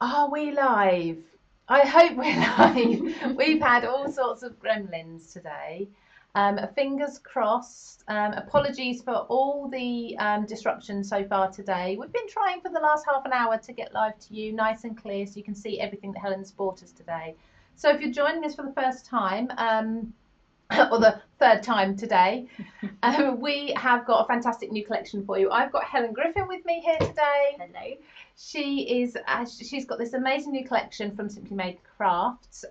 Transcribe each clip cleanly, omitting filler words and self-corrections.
Are we live? I hope we're live. We've had all sorts of gremlins today. Fingers crossed. Apologies for all the disruption so far today. We've been trying for the last half an hour to get live to you nice and clear so you can see everything that Helen's brought us today. So if you're joining us for the first time, or the third time today, we have got a fantastic new collection for you. I've got Helen Griffin with me here today. Hello. She's got this amazing new collection from Simply Made Crafts.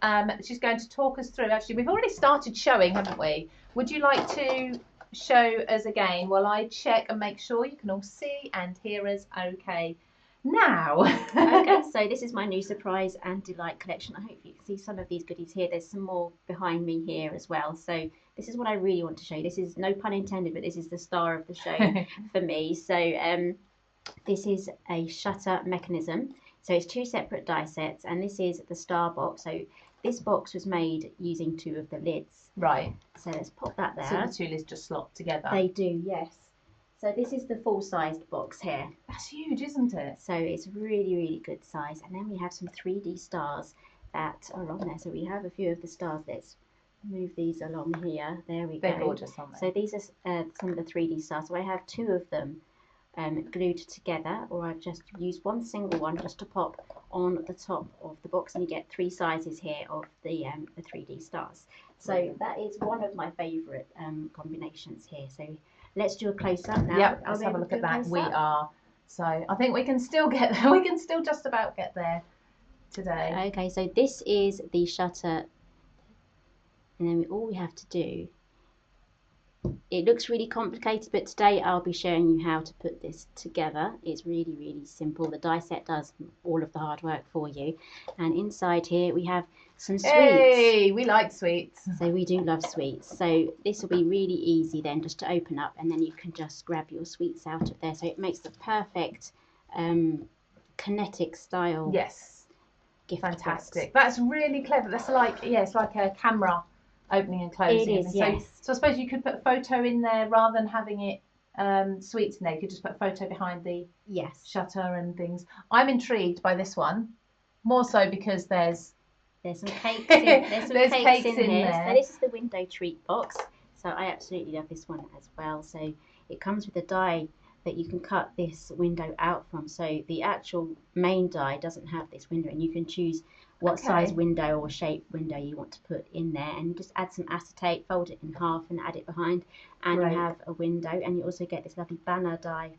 She's going to talk us through. Actually, we've already started showing, haven't we? Would you like to show us again while I check and make sure you can all see and hear us okay now? Okay, so this is my new Suprise and Delight collection. I hope you can see some of these goodies here. There's some more behind me here as well. So this is what I really want to show you. This is, no pun intended, but this is the star of the show for me. So this is a shutter mechanism. So it's two separate die sets, and this is the star box. So this box was made using two of the lids. Right. So let's pop that there. So the two lids just slot together. They do, yes. So this is the full-sized box here. That's huge, isn't it? So it's really, really good size. And then we have some 3D stars that are on there. So we have a few of the stars. Let's move these along here. There we go. They're gorgeous, aren't they? So these are some of the 3D stars. So I have two of them glued together, or I've just used one single one just to pop on the top of the box, and you get three sizes here of the 3D stars. So that is one of my favourite combinations here. So let's do a close-up now. Yep, let's have a look at that. We are. So I think we can still get there. We can still just about get there today. Okay, so this is the shutter, and then all we have to do, it looks really complicated, but today I'll be showing you how to put this together. It's really, really simple. The die set does all of the hard work for you. And inside here we have some sweets. Hey, we like sweets. So we do love sweets. So this will be really easy then just to open up, and then you can just grab your sweets out of there. So it makes the perfect kinetic style. Yes. Gift Fantastic. box. That's really clever. That's like, yeah, it's like a camera opening and closing. It is, yes. So I suppose you could put a photo in there rather than having it sweets in there. You could just put a photo behind the shutter and things. I'm intrigued by this one, more so because there's some cakes in, there's cakes in here. there. So this is the window treat box. So I absolutely love this one as well. So it comes with a die that you can cut this window out from. So the actual main die doesn't have this window, and you can choose what size window or shape window you want to put in there, and just add some acetate, fold it in half and add it behind, and you have a window. And you also get this lovely banner die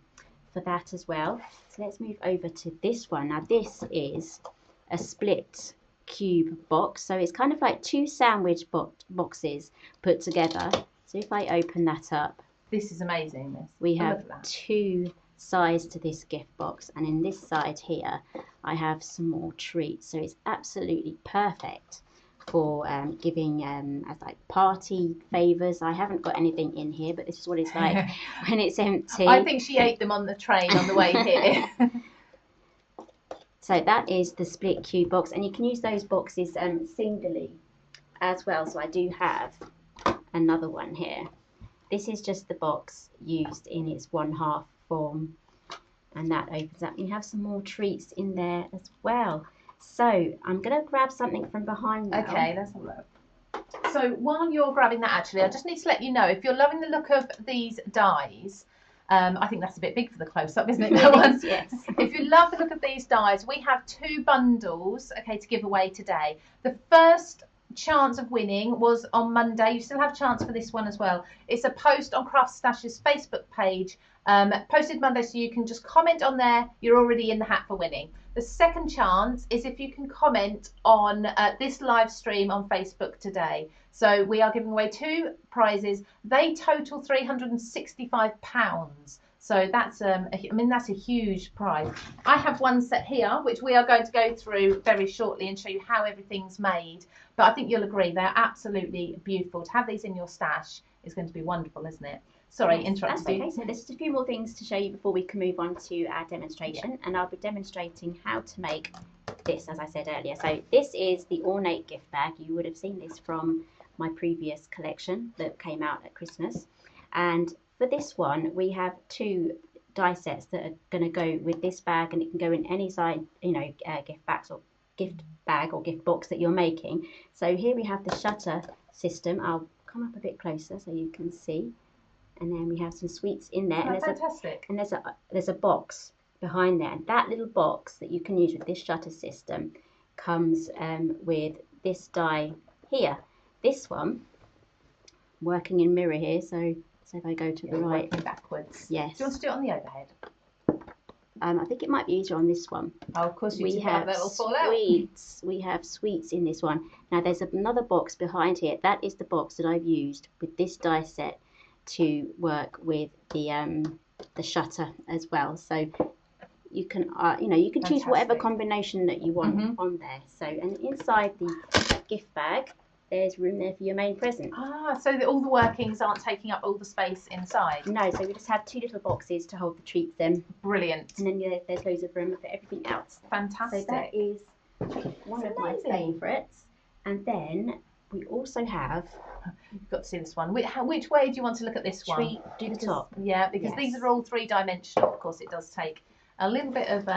for that as well. So let's move over to this one. Now this is a split cube box, so it's kind of like two sandwich boxes put together. So if I open that up, this is amazing. We have two sides to this gift box, and in this side here I have some more treats. So it's absolutely perfect for giving as like party favours. I haven't got anything in here, but this is what it's like when it's empty. I think she ate them on the train on the way here. So that is the split cube box, and you can use those boxes singly as well. So I do have another one here. This is just the box used in its 1/2 form, and that opens up. You have some more treats in there as well. So I'm going to grab something from behind now. Okay, let's have a look. So while you're grabbing that, actually, I just need to let you know, if you're loving the look of these dies, I think that's a bit big for the close-up, isn't it? That one? Yes. If you love the look of these dies, we have 2 bundles, okay, to give away today. The first chance of winning was on Monday. You still have a chance for this one as well. It's a post on CraftStash's Facebook page, posted Monday, so you can just comment on there. You're already in the hat for winning. The second chance is if you can comment on this live stream on Facebook today. So we are giving away 2 prizes. They total £365. So that's that's a huge prize. I have one set here, which we are going to go through very shortly and show you how everything's made. But I think you'll agree they're absolutely beautiful. To have these in your stash is going to be wonderful, isn't it? Sorry, interrupted you. That's okay. So there's just a few more things to show you before we can move on to our demonstration. And I'll be demonstrating how to make this, as I said earlier. So this is the Ornate gift bag. You would have seen this from my previous collection that came out at Christmas. And for this one, we have 2 die sets that are going to go with this bag, and it can go in any side, you know, gift bags or gift bag or gift box that you're making. So here we have the shutter system. I'll come up a bit closer so you can see. And then we have some sweets in there. Oh, and fantastic. There's a box behind there. And that little box that you can use with this shutter system comes with this die here. This one, working in mirror here, so if I go to the right. Working backwards. Yes. Do you want to do it on the overhead? I think it might be easier on this one. Oh, of course, We have sweets. We have sweets in this one. Now there's another box behind here. That is the box that I've used with this die set to work with the shutter as well. So you can you can choose whatever combination that you want on there. So, and inside the gift bag, there's room there for your main present. Ah, so that all the workings aren't taking up all the space inside. No, so we just have two little boxes to hold the treats in. Brilliant. And then there's loads of room for everything else. Fantastic. So that is one of my favourites. And then we also have. You've got to see this one. Which way do you want to look at this one? Do the top. Yeah, because these are all three-dimensional. Of course, it does take a little bit of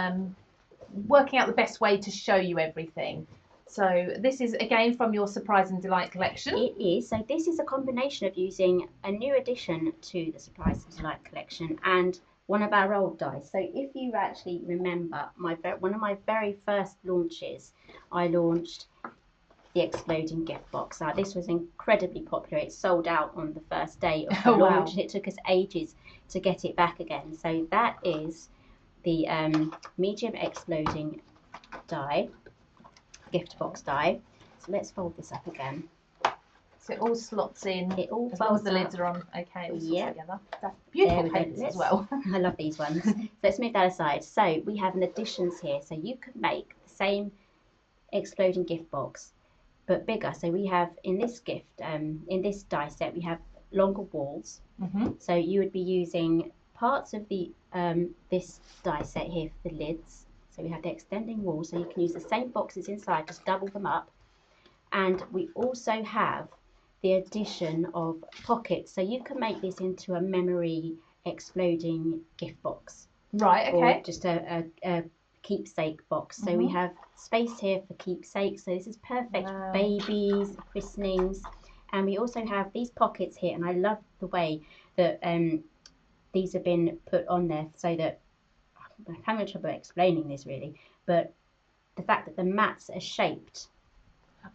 working out the best way to show you everything. So this is again from your Suprise and Delight collection. It is. So this is a combination of using a new addition to the Suprise and Delight collection and one of our old dies. So if you actually remember, one of my very first launches, I launched the exploding gift box. Now this was incredibly popular. It sold out on the first day of the launch, and it took us ages to get it back again. So that is the medium exploding die, gift box die. So let's fold this up again. So it all slots in. It all as long as the folds lids are on. Okay, it all slots together. That's beautiful paints as well. I love these ones. So let's move that aside. So we have an additions here. So you can make the same exploding gift box, but bigger. So we have in this in this die set, we have longer walls. So you would be using parts of the this die set here for the lids. So we have the extending wall, so you can use the same boxes inside, just double them up. And we also have the addition of pockets, so you can make this into a memory exploding gift box. Right, okay. Or just a keepsake box. So we have space here for keepsakes, so this is perfect for babies, christenings. And we also have these pockets here, and I love the way that these have been put on there, so that I'm having trouble explaining this really, but the fact that the mats are shaped.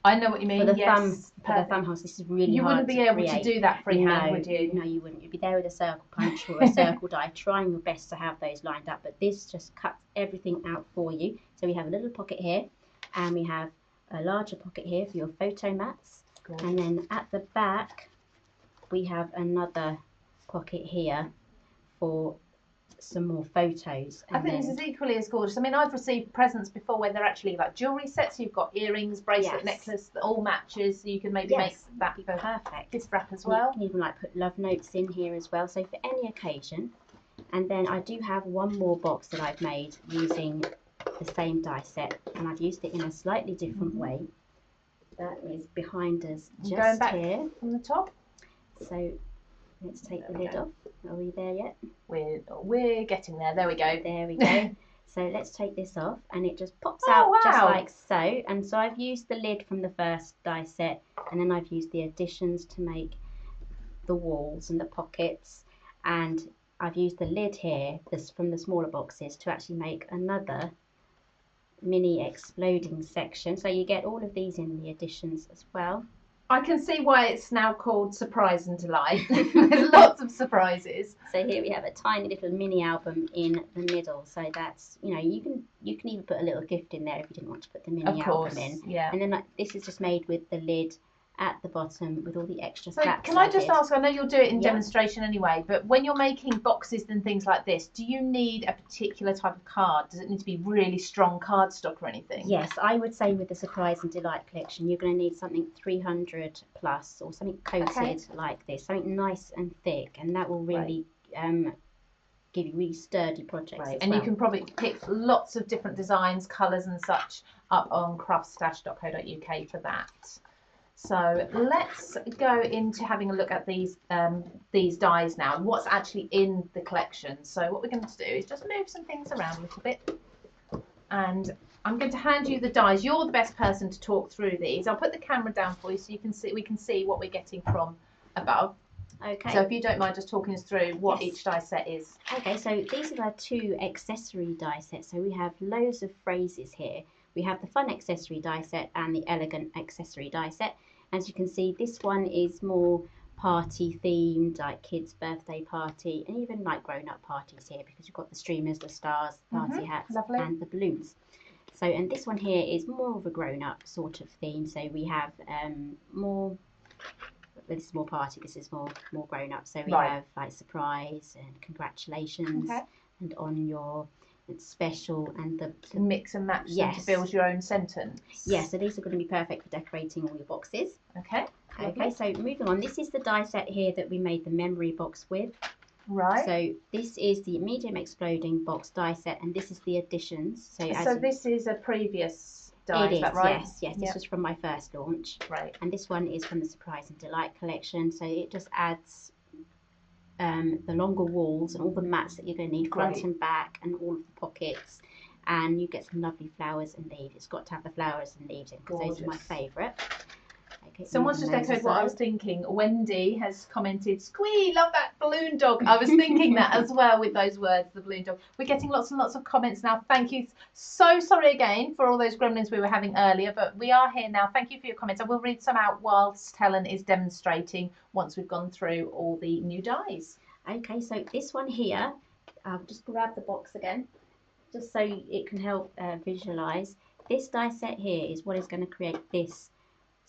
I know what you mean. For the thumb house, this is really you hard wouldn't be able to do that freehand, would you? No, you wouldn't. You'd be there with a circle punch or a circle die, trying your best to have those lined up. But this just cuts everything out for you. So we have a little pocket here, and we have a larger pocket here for your photo mats. Good. And then at the back, we have another pocket here for some more photos. I think this is equally as gorgeous. I mean, I've received presents before where they're actually like jewellery sets. You've got earrings, bracelet, necklace, that all matches. So you can maybe make that for perfect gift wrap as well. You can even like put love notes in here as well. So for any occasion. And then I do have one more box that I've made using the same die set, and I've used it in a slightly different way. That is behind us, just going back here from the top. So let's take the lid off. Are we there yet? We're getting there. There we go. There we go. So let's take this off, and it just pops out just like so. And so I've used the lid from the first die set, and then I've used the additions to make the walls and the pockets, and I've used the lid here, this from the smaller boxes, to actually make another mini exploding section. So you get all of these in the additions as well. I can see why it's now called Suprise and Delight. There's lots of surprises. So here we have a tiny little mini album in the middle. So that's, you know, you can even put a little gift in there if you didn't want to put the mini album in. Yeah. And then this is just made with the lid at the bottom with all the extra so caps. Can I just ask, I know you'll do it in demonstration anyway, but when you're making boxes and things like this, do you need a particular type of card? Does it need to be really strong cardstock or anything? Yes, I would say with the Suprise and Delight collection, you're going to need something 300 plus, or something coated like this, something nice and thick, and that will really give you really sturdy projects as and well. You can probably pick lots of different designs, colours and such up on craftstash.co.uk for that. So let's go into having a look at these dies now and what's actually in the collection. So what we're going to do is just move some things around a little bit, and I'm going to hand you the dies. You're the best person to talk through these. I'll put the camera down for you so you can see, we can see what we're getting from above. Okay. So if you don't mind just talking us through what each die set is. Okay, so these are our 2 accessory die sets. So we have loads of phrases here. We have the fun accessory die set and the elegant accessory die set. As you can see, this one is more party themed, like kids' birthday party, and even like grown-up parties here, because you've got the streamers, the stars, party hats, lovely. and the balloons. So, and this one here is more of a grown-up sort of theme. So we have more. This is more party. This is more grown up. So we have like surprise and congratulations, and on your special, and the mix and match them to build your own sentence. Yes, so these are going to be perfect for decorating all your boxes. Okay. Okay, so moving on. This is the die set here that we made the memory box with. Right. So this is the medium exploding box die set, and this is the additions. So this is a previous die, is that right? Yes. This was from my first launch. Right. And this one is from the Suprise Delight collection. So it just adds the longer walls and all the mats that you're going to need, front and back, and all of the pockets. And you get some lovely flowers and leaves. It's got to have the flowers and leaves in, because those are my favourite. Okay, someone's just echoed what I was thinking. Wendy has commented, "Squee, love that balloon dog." I was thinking that as well with those words, the balloon dog. We're getting lots and lots of comments now. Thank you. So sorry again for all those gremlins we were having earlier, but we are here now. Thank you for your comments. I will read some out whilst Helen is demonstrating once we've gone through all the new dies. Okay, so this one here, I'll just grab the box again, just so it can help visualise. This die set here is what is going to create this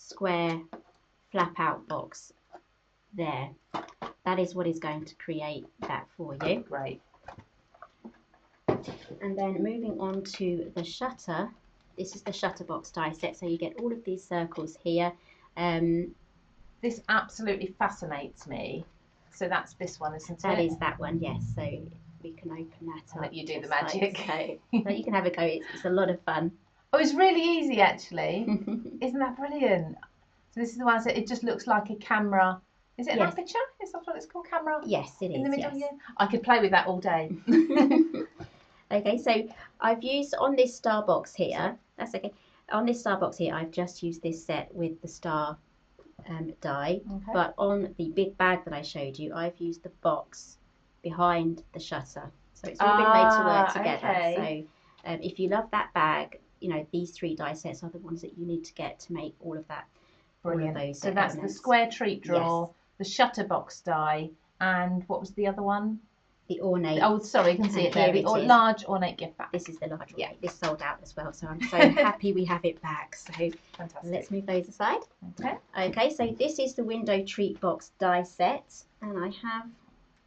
square flap out box there. That is what is going to create that for you. Great. And then moving on to the shutter, this is the shutter box die set. So you get all of these circles here. This absolutely fascinates me. So that's this one, isn't it? That is that one, yes. So we can open that up. Let you do the magic. Like so. So you can have a go. It's a lot of fun. Oh, it's really easy actually. Isn't that brilliant? So this is the one that it just looks like a camera. Is it an aperture? Is that what it's called? Camera? Yes, it is. In the middle, yeah. I could play with that all day. Okay, so I've used on this star box here. That's okay. On this star box here, I've just used this set with the star die. Okay. But on the big bag that I showed you, I've used the box behind the shutter. So it's all been made to work together. Okay. So if you love that bag, you know, these 3 die sets are the ones that you need to get to make all of that. Brilliant. All of those so that's the square treat drawer, the shutter box die, and what was the other one? The Ornate. Oh, sorry, you can see it there. The large Ornate gift bag. This is the large one. Yeah, this sold out as well, so I'm so happy we have it back. So fantastic. Let's move those aside. Okay. Okay, so this is the window treat box die set, and I have,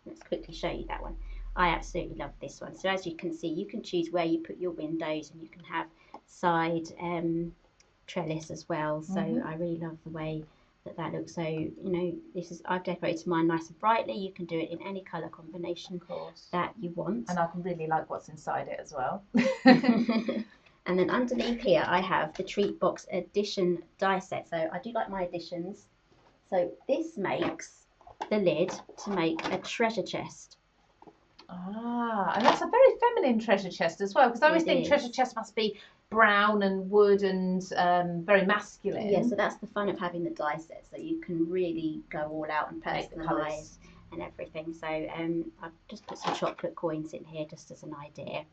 let's quickly show you that one. I absolutely love this one. So as you can see, you can choose where you put your windows, and you can have side trellis as well. So I really love the way that looks. So, you know, this is, I've decorated mine nice and brightly. You can do it in any colour combination that you want. And I can really like what's inside it as well. And then underneath here, I have the treat box addition die set. So I do like my additions. So this makes the lid to make a treasure chest. Ah, and that's a very feminine treasure chest as well, because I always think treasure chest must be brown and wood and very masculine. Yeah, so that's the fun of having the die set, so you can really go all out and personalise and everything. So I've just put some chocolate coins in here just as an idea.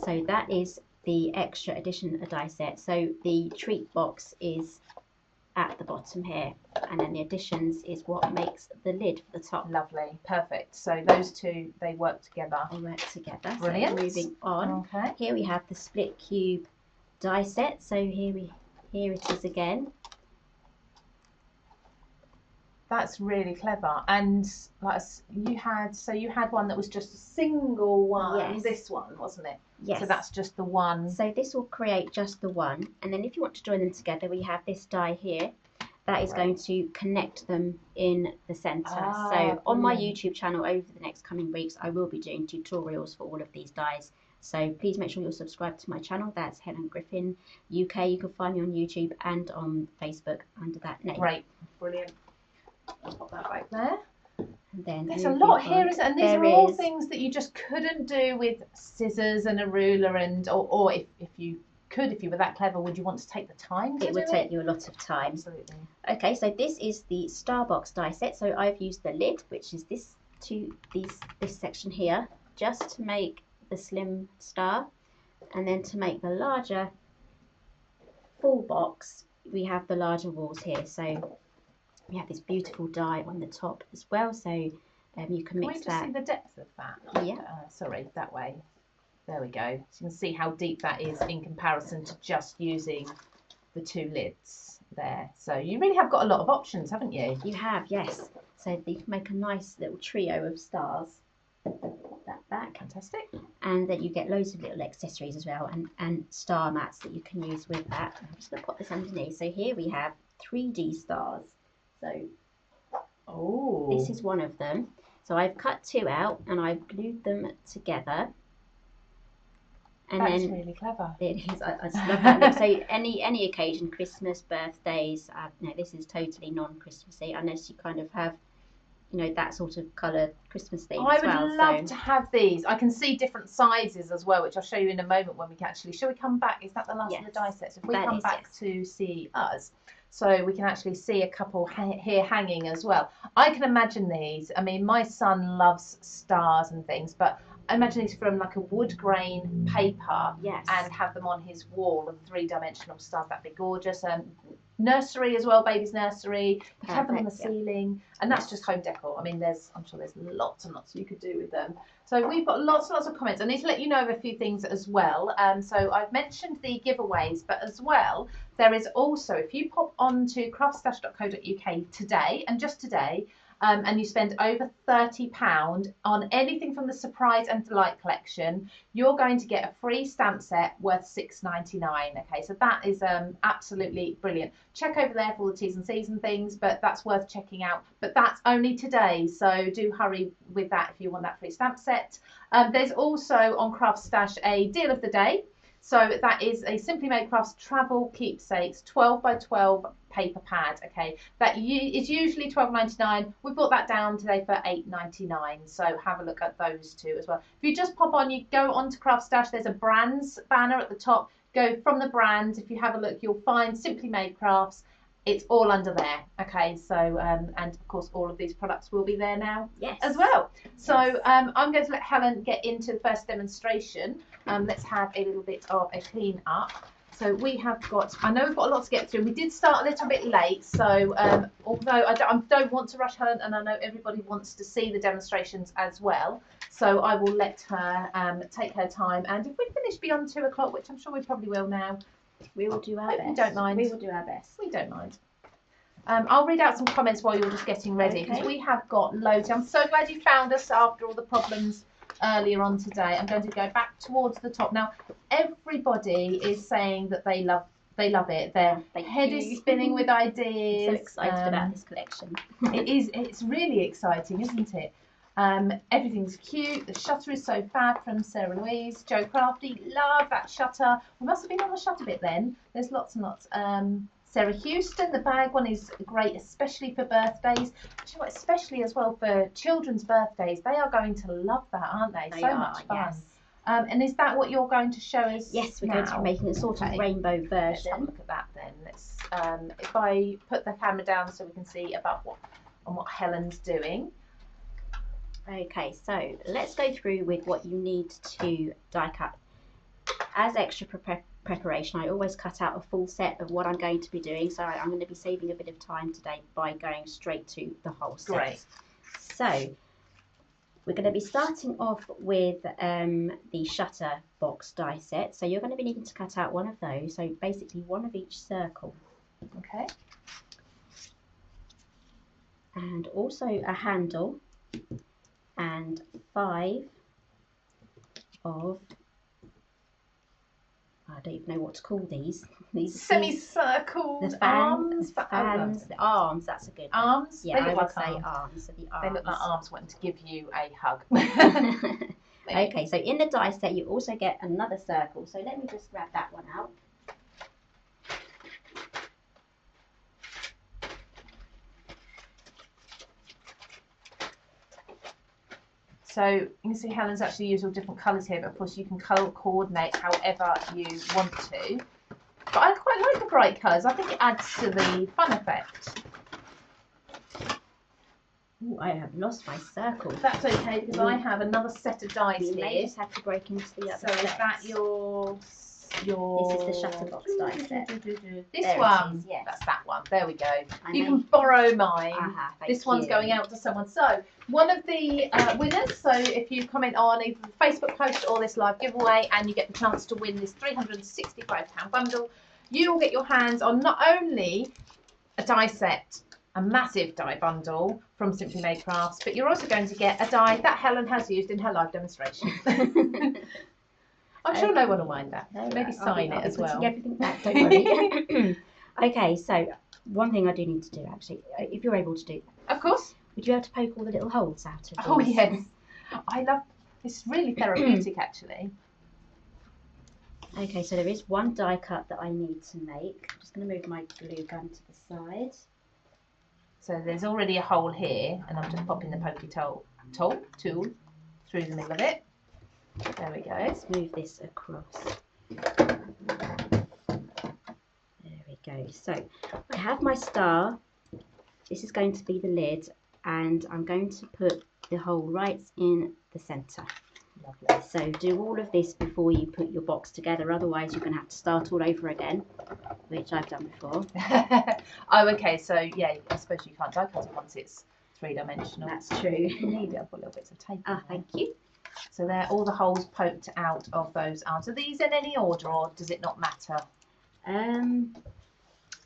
So that is the extra addition die set. So the treat box is at the bottom here, and then the additions is what makes the lid for the top. Lovely, perfect. So those two, they work together. They work together. Brilliant. So moving on, here we have the split cube die set. So here it is again. That's really clever. And like you had one that was just a single one. Yes. This one, wasn't it? Yes. So that's just the one. So this will create just the one. And then if you want to join them together, we have this die here. That is going to connect them in the centre. So on my YouTube channel over the next coming weeks, I will be doing tutorials for all of these dies So please make sure you're subscribed to my channel. That's Helen Griffin UK. You can find me on YouTube and on Facebook under that name. Great, brilliant. I'll pop that back there. And then there's a lot here, isn't it? And these are all things that you just couldn't do with scissors and a ruler, and or if you could, if you were that clever, would you want to take the time to do it? It would take you a lot of time. Absolutely. Okay, so this is the Starbox die set. So I've used the lid, which is this section here, just to make the slim star, and then to make the larger full box, we have the larger walls here. So we have this beautiful die on the top as well, so you can mix that. Can we just see the depth of that? Yeah. Sorry, that way. There we go. So you can see how deep that is in comparison to just using the two lids there. So you really have got a lot of options, haven't you? You have, yes. So you can make a nice little trio of stars. Pop that back. Fantastic. And then you get loads of little accessories as well, and star mats that you can use with that. I'm just going to pop this underneath. So here we have 3D stars. So this is one of them. So I've cut 2 out and I've glued them together. And That's then really clever. It is. I just love that look. So any occasion, Christmas, birthdays, no, this is totally non-Christmassy unless you kind of have, you know, that sort of coloured Christmas theme as well. I would love to have these. I can see different sizes as well, which I'll show you in a moment when we can actually. Shall we come back? Is that the last of the die sets? If we come back to see us, so we can actually see a couple here hanging as well. I can imagine these. I mean, my son loves stars and things, but I imagine these from like a wood grain paper, and have them on his wall of 3-dimensional stars. That'd be gorgeous. Nursery as well, baby's nursery. You can have them on the ceiling, and that's just home decor. I mean, I'm sure there's lots and lots you could do with them. So we've got lots and lots of comments. I need to let you know of a few things as well. So I've mentioned the giveaways, but as well, there is also, if you pop onto craftstash.co.uk today, and just today, and you spend over £30 on anything from the Suprise and Delight collection, you're going to get a free stamp set worth £6.99. Okay, so that is absolutely brilliant. Check over there for all the T's and C's and things, but that's worth checking out. But that's only today, so do hurry with that if you want that free stamp set. There's also on CraftStash a deal of the day. So that is a Simply Made Crafts Travel Keepsakes 12 by 12 paper pad. Okay, that is usually £12.99. We brought that down today for £8.99. So have a look at those two as well. If you just pop on, you go onto CraftStash. There's a brands banner at the top. Go from the brand. If you have a look, you'll find Simply Made Crafts. It's all under there. Okay, so and of course all of these products will be there now as well. So I'm going to let Helen get into the first demonstration. Let's have a little bit of a clean up. So we have got, I know we've got a lot to get through. We did start a little bit late, so although I don't want to rush Helen, and I know everybody wants to see the demonstrations as well, so I will let her take her time. And if we finish beyond 2 o'clock, which I'm sure we probably will now, we will do our best. We don't mind. We will do our best. We don't mind. I'll read out some comments while you're just getting ready, because we have got loads. I'm so glad you found us after all the problems earlier on today. I'm going to go back towards the top now. Everybody is saying that they love it. Their head is spinning with ideas. I'm so excited about this collection. It is. It's really exciting, isn't it? Everything's cute. The shutter is so fab from Sarah Louise. Joe Crafty, love that shutter. We must have been on the shutter bit then. There's lots and lots. Sarah Houston, the bag one is great, especially for birthdays. You know what, especially as well for children's birthdays. They are going to love that, aren't they? So much fun. Yes. And is that what you're going to show us? Yes, we're going to be making a sort of rainbow version. Let's have a look at that then. Let's, if I put the camera down so we can see about what Helen's doing. Okay, so let's go through with what you need to die cut. As extra preparation, I always cut out a full set of what I'm going to be doing, so I'm going to be saving a bit of time today by going straight to the whole set. Great. So we're going to be starting off with the shutter box die set. So you're going to be needing to cut out one of those, so basically one of each circle. Okay. And also a handle and 5 of, I don't even know what to call these semicircles, the arms, the arms, that's a good one. Arms? Yeah, I would say arms. arms. So the arms. They look like arms wanting to give you a hug. Okay, so in the die set you also get another circle. So let me just grab that one out. So you can see Helen's actually used all different colours here, but of course you can colour coordinate however you want to. But I quite like the bright colours. I think it adds to the fun effect. Ooh, I have lost my circle. That's okay because I have another set of dies You here. may just have to break into the other So sets. is that your? This is the Shutterbox die set. This there one? It is, yes. That's that one. There we go. You can borrow mine. This one's going out to someone. So one of the winners, so if you comment on either the Facebook post or this live giveaway and you get the chance to win this £365 bundle, you will get your hands on not only a die set, a massive die bundle from Simply Made Crafts, but you're also going to get a die that Helen has used in her live demonstration. I'm sure no one will mind that. Maybe sign it as well. Everything back, don't worry. Okay, so one thing I do need to do actually, if you're able to do that. Of course. Would you be able to poke all the little holes out of Oh these? yes. I love this. It's really therapeutic actually. Okay, so there is one die cut that I need to make. I'm just going to move my glue gun to the side. So there's already a hole here, and I'm just popping the pokey tool through the middle of it. There we go. Let's move this across. There we go. So I have my star. This is going to be the lid, and I'm going to put the hole right in the centre. Lovely. So do all of this before you put your box together, otherwise you're going to have to start all over again, which I've done before. Oh, okay. So yeah, I suppose you can't die cut it once it's three-dimensional. That's true. Maybe I'll put little bits of tape. Ah, thank you. So there, all the holes poked out of those arms. Are these in any order, or does it not matter?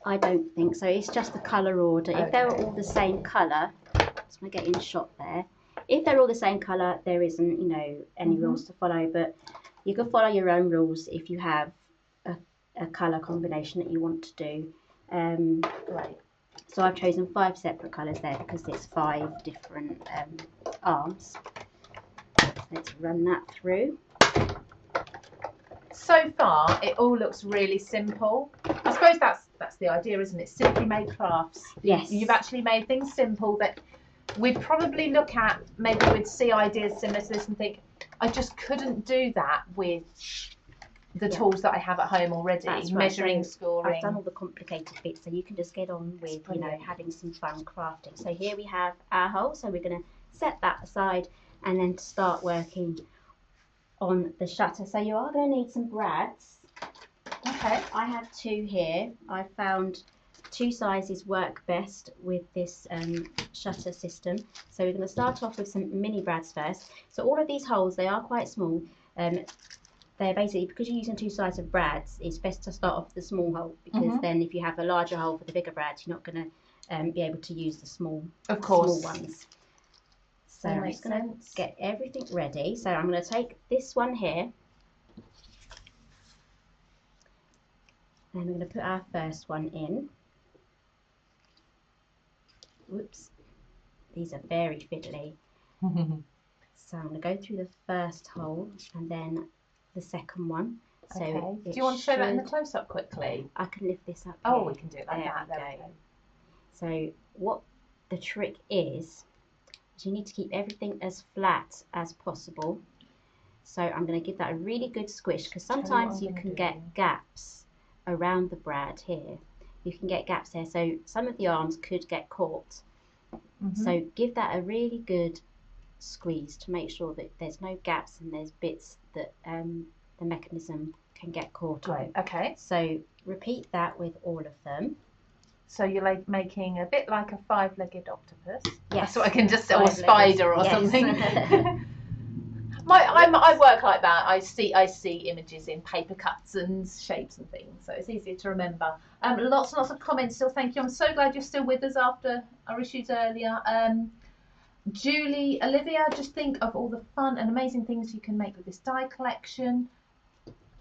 I don't think so. It's just the colour order. Okay. If they're all the same colour, just want to get in shot there. If they're all the same colour, there isn't, you know, any rules to follow. But you can follow your own rules if you have a colour combination that you want to do. Great. So I've chosen 5 separate colours there because it's 5 different arms. Let's run that through. So far, it all looks really simple. I suppose that's the idea, isn't it? Simply Made Crafts. Yes. You've actually made things simple that we'd probably look at, maybe we'd see ideas similar to this and think, I just couldn't do that with the tools that I have at home already. That's right. Measuring, So scoring. I've done all the complicated bits, so you can just get on with, you know, having some fun crafting. So here we have our hole, so we're going to set that aside and then start working on the shutter. So you are going to need some brads. Okay. I have 2 here. I found 2 sizes work best with this shutter system. So we're going to start off with some mini brads first. So all of these holes, they are quite small. They're basically, because you're using 2 sizes of brads, it's best to start off with the small hole, because then if you have a larger hole for the bigger brads, you're not going to be able to use the small ones. So I'm just going to get everything ready. So I'm going to take this one here, and we're going to put our first one in. Whoops, these are very fiddly. So I'm going to go through the first hole and then the second one. So okay. Do you want to show that in the close-up quickly? I can lift this up. Oh, here. we can do it like that. There we go. So what the trick is you need to keep everything as flat as possible. So I'm going to give that a really good squish, because sometimes you can get gaps around the brad here. You can get gaps there, so some of the arms could get caught. So give that a really good squeeze to make sure that there's no gaps and there's bits that the mechanism can get caught on. Okay. So repeat that with all of them. So you're like making a bit like a 5-legged octopus. Yes. That's what I can just say, or spider or something. I work like that. I see images in paper cuts and shapes and things, so it's easier to remember. Lots and lots of comments still. Thank you. I'm so glad you're still with us after our issues earlier. Julie, Olivia, just think of all the fun and amazing things you can make with this die collection.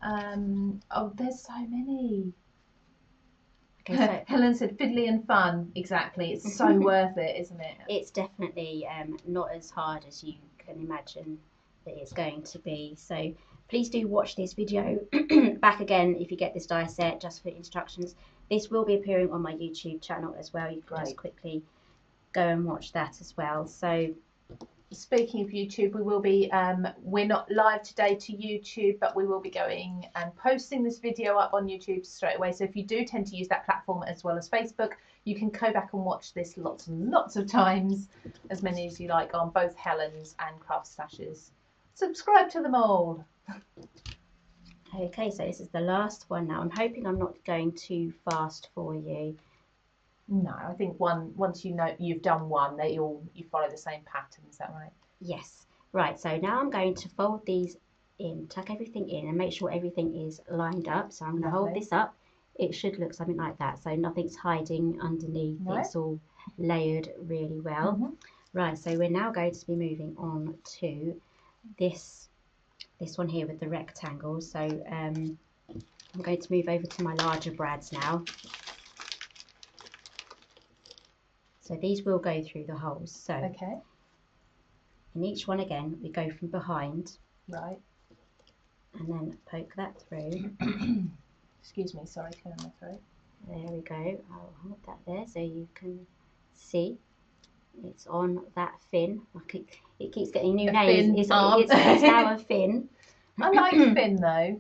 Oh, there's so many. Okay, so Helen said fiddly and fun. Exactly. It's so worth it, isn't it? It's definitely not as hard as you can imagine that it's going to be. So please do watch this video back again if you get this die set, just for instructions. This will be appearing on my YouTube channel as well. You can just quickly go and watch that as well. So speaking of YouTube, we will be we're not live today to YouTube, but we will be going and posting this video up on YouTube straight away. So if you do tend to use that platform as well as Facebook, you can go back and watch this lots and lots of times, as many as you like, on both Helen's and CraftStash's. Subscribe to them all. Okay, so this is the last one now. I'm hoping I'm not going too fast for you. No, I think once you know you've done one, you follow the same pattern. Is that right? Yes. Right, so now I'm going to fold these in, tuck everything in, and make sure everything is lined up. So I'm going to hold this up. It should look something like that. So nothing's hiding underneath. No. It's all layered really well. Mm-hmm. Right, so we're now going to be moving on to this one here with the rectangles. So I'm going to move over to my larger brads now. So these will go through the holes. So in each one again, we go from behind. Right. And then poke that through. Excuse me, sorry, clear my throat. There we go. I'll hold that there so you can see. It's on that fin. It keeps getting new names. It's now a fin. I like fin though.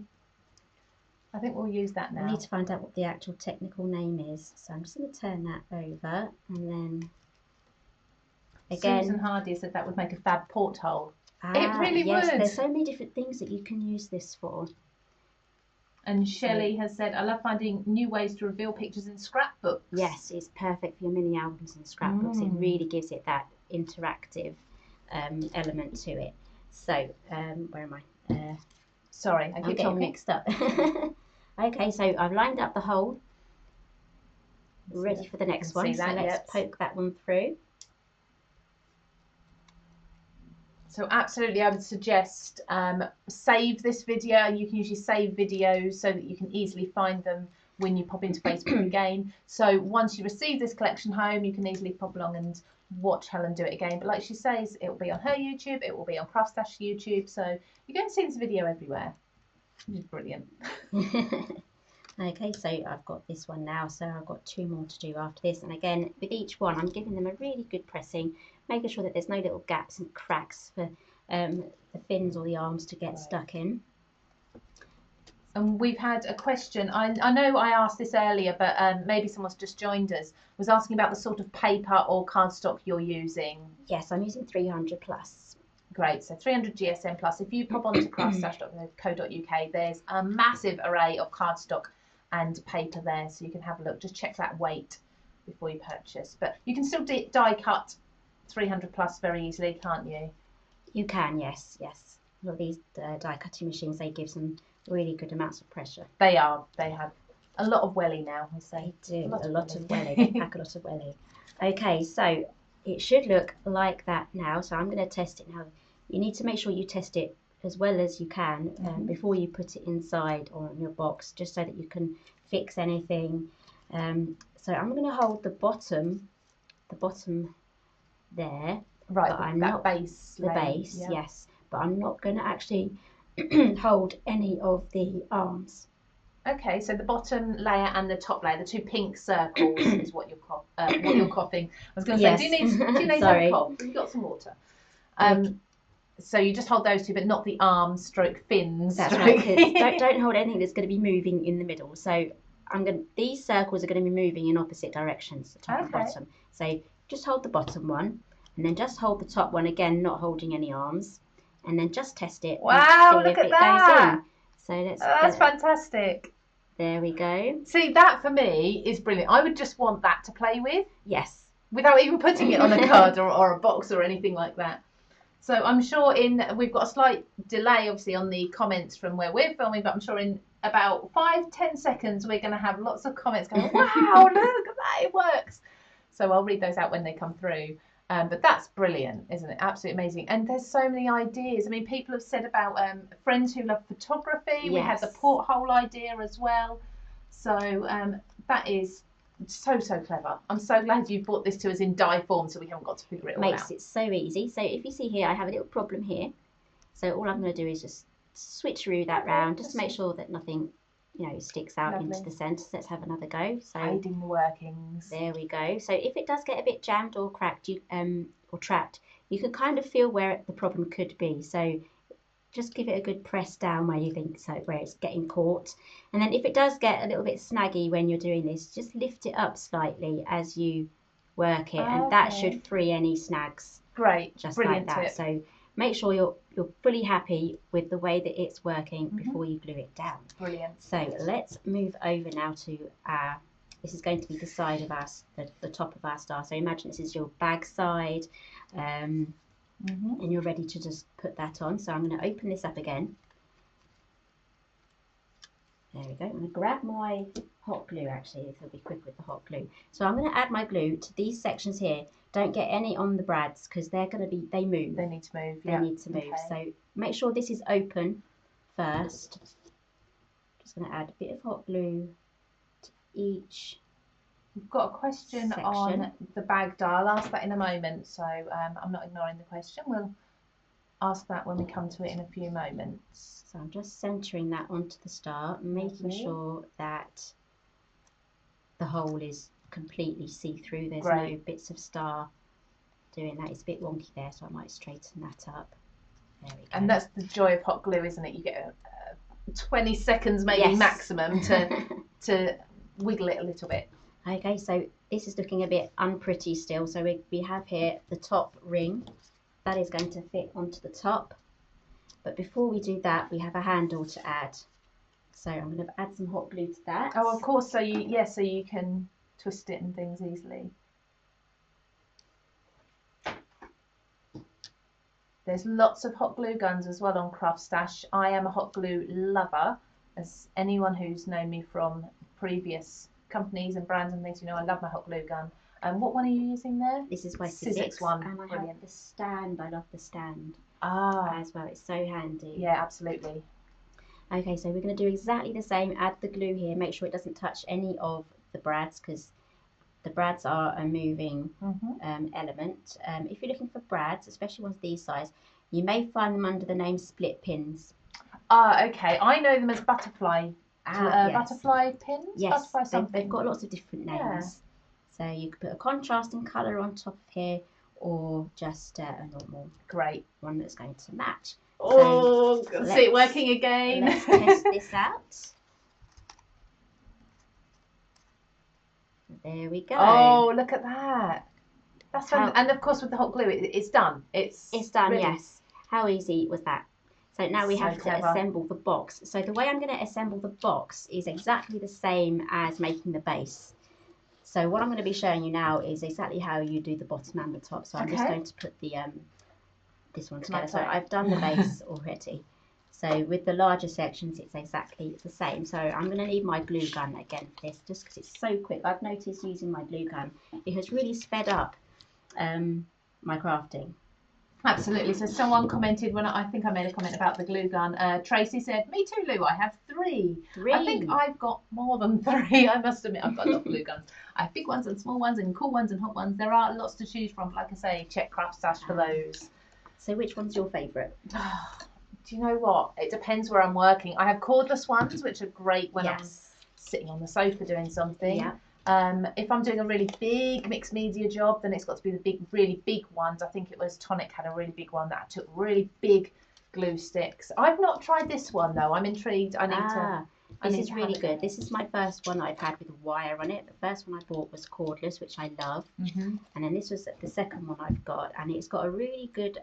I think we'll use that now. I need to find out what the actual technical name is. So I'm just going to turn that over, and then again. Susan Hardy said that would make a fab porthole. It really would. There's so many different things that you can use this for. And Shelley has said, I love finding new ways to reveal pictures in scrapbooks. Yes, it's perfect for your mini albums and scrapbooks. It really gives it that interactive element to it. So, where am I? Sorry, I'm getting mixed up. Okay, so I've lined up the hole, ready for the next one. So let's poke that one through. So absolutely, I would suggest save this video. You can usually save videos so that you can easily find them when you pop into Facebook again. So once you receive this collection home, you can easily pop along and watch Helen do it again. But like she says, it will be on her YouTube, it will be on CraftStash YouTube. So you're going to see this video everywhere. Which is brilliant. Okay, so I've got this one now, so I've got 2 more to do after this. And again, with each one, I'm giving them a really good pressing, making sure that there's no little gaps and cracks for the fins or the arms to get stuck in. And we've had a question. I know I asked this earlier, but maybe someone's just joined us. Was asking about the sort of paper or cardstock you're using. Yes, I'm using 300 plus. Great, so 300 GSM plus. If you pop onto craftstash.co.uk, there's a massive array of cardstock and paper there, so you can have a look. Just check that weight before you purchase. But you can still die cut 300 plus very easily, can't you? You can, yes. Well, these die cutting machines, they give some really good amounts of pressure. They have a lot of welly now, I say. They do, a lot of welly. They pack a lot of welly. Okay, so it should look like that now. So I'm going to test it now. You need to make sure you test it as well as you can before you put it inside or in your box, just so that you can fix anything. So I'm going to hold the bottom there. Right, but I'm that not base. The base, yeah. Yes. But I'm not going to actually hold any of the arms. Okay, so the bottom layer and the top layer, the 2 pink circles, is what you're coughing. I was going to say, do you need some cough? Have you got some water? So you just hold those 2, but not the arms stroke fins. That's right. Don't hold anything that's going to be moving in the middle. So these circles are going to be moving in opposite directions, the top and bottom. So just hold the bottom one, and then just hold the top one again, not holding any arms, and then just test it. Wow, look at that! Goes in. So let's. That's fantastic. There we go. See, that for me is brilliant. I would just want that to play with. Yes. Without even putting it on a card or a box or anything like that. So I'm sure we've got a slight delay, obviously, on the comments from where we're filming, but I'm sure in about 5-10 seconds we're going to have lots of comments going, wow, look at that, it works. So I'll read those out when they come through. But that's brilliant, isn't it? Absolutely amazing. And there's so many ideas. I mean, people have said about friends who love photography. Yes. We had the porthole idea as well. So that is so clever. I'm so glad you brought this to us in die form, so we haven't got to figure it all out. Makes it so easy. So if you see here, I have a little problem here. So all I'm going to do is just switcheroo that round, just to make sure that nothing, you know, sticks out Lovely. into the centre. So let's have another go. So aiding the workings. there we go. So if it does get a bit jammed or cracked, or trapped, you can kind of feel where the problem could be. So just give it a good press down where you think so, where it's getting caught. And then if it does get a little bit snaggy when you're doing this, just lift it up slightly as you work it, and that should free any snags. Great, just brilliant like that. tip. So make sure you're fully happy with the way that it's working before you glue it down. Brilliant. So let's move over now to our, this is going to be the side of our, the top of our star. So imagine this is your bag side, and you're ready to just put that on. So I'm going to open this up again. There we go. I'm going to grab my hot glue, actually, if it'll be quick with the hot glue. So I'm going to add my glue to these sections here. Don't get any on the brads because they're going to be, they move. They need to move. They need to move. So make sure this is open first. Just going to add a bit of hot glue to each. We've got a question on the bag die. I'll ask that in a moment. So I'm not ignoring the question. We'll ask that when we come to it in a few moments. So I'm just centering that onto the star, making sure that the hole is completely see-through. There's no bits of star doing that. It's a bit wonky there, so I might straighten that up. There we go. And that's the joy of hot glue, isn't it? You get 20 seconds maybe maximum to wiggle it a little bit. Okay, so this is looking a bit unpretty still. So we have here the top ring. That is going to fit onto the top. But before we do that, we have a handle to add. So I'm going to add some hot glue to that. Oh, of course. So you can twist it and things easily. There's lots of hot glue guns as well on CraftStash. I am a hot glue lover, as anyone who's known me from previous companies and brands and things, you know, I love my hot glue gun. What one are you using there? This is my Sizzix one. And I have the stand. I love the stand as well. It's so handy. Yeah, absolutely. Okay, so we're going to do exactly the same. Add the glue here. Make sure it doesn't touch any of the brads because the brads are a moving element. If you're looking for brads, especially ones these size, you may find them under the name split pins. Okay. I know them as butterfly. Butterfly pins? Yes, butterfly something. They've got lots of different names. Yeah. So you could put a contrasting colour on top of here or just a normal one that's going to match. Oh, so see it working again. Let's test this out. There we go. Oh, look at that. That's fun. And of course with the hot glue, it's done. It's done, ready. Yes. How easy was that? So now we have to assemble the box. So the way I'm going to assemble the box is exactly the same as making the base. So what I'm going to be showing you now is exactly how you do the bottom and the top. So I'm just going to put the this one together. So I've done the base already. So with the larger sections, it's exactly the same. So I'm going to need my glue gun again for this, just because it's so quick. I've noticed using my glue gun, it has really sped up my crafting. Absolutely. So someone commented when I think I made a comment about the glue gun. Tracy said, "Me too, Lou. I have three. I think I've got more than three. I must admit, I've got a lot of glue guns. I have big ones and small ones and cool ones and hot ones. There are lots to choose from. Like I say, check CraftStash for those." So which one's your favourite? Do you know what? It depends where I'm working. I have cordless ones, which are great when I'm sitting on the sofa doing something. Yeah. If I'm doing a really big mixed media job, then it's got to be the big, really big ones. I think it was Tonic had a really big one that took really big glue sticks. I've not tried this one though. I'm intrigued. I need to. This is really good. This is my first one I've had with a wire on it. The first one I bought was cordless, which I love. And then this was the second one I've got, and it's got a really good